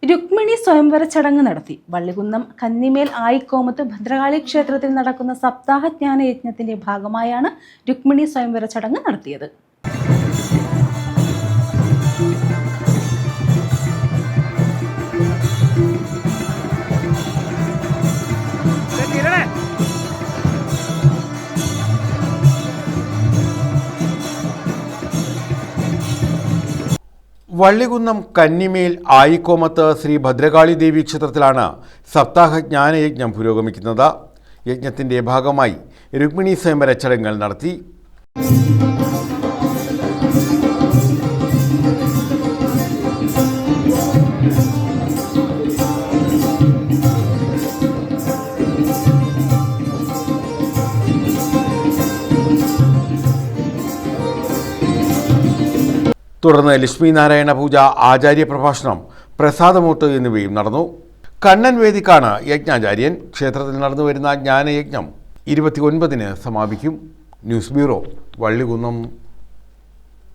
രുക്മിണി സ്വയംവര ചടങ്ങ് നടത്തി. വള്ളികുന്നം കന്നിമേൽ ആയിക്കോമത്ത് ഭദ്രകാളി ക്ഷേത്രത്തിൽ നടക്കുന്ന സപ്താഹജ്ഞാന യജ്ഞത്തിന്റെ ഭാഗമായാണ് രുക്മിണി സ്വയംവര ചടങ്ങ് നടത്തിയത്. വള്ളികുന്നം കന്നിമേൽ ആയിക്കോമത്ത് ശ്രീ ഭദ്രകാളി ദേവി ക്ഷേത്രത്തിലാണ് സപ്താഹ ജ്ഞാനയജ്ഞം പുരോഗമിക്കുന്നത്. യജ്ഞത്തിൻ്റെ ഭാഗമായി രുക്മിണി സ്വയംവര ചടങ്ങുകൾ നടത്തി. തുടർന്ന് ലക്ഷ്മി നാരായണ പൂജ, ആചാര്യ പ്രഭാഷണം, പ്രസാദമൂട്ട് എന്നിവയും നടന്നു. കണ്ണൻ വേദിക്കാണ് യജ്ഞാചാര്യൻ. ക്ഷേത്രത്തിൽ നടന്നുവരുന്ന ജ്ഞാനയജ്ഞം 29-ന് സമാപിക്കും. News bureau, Vallikunnam.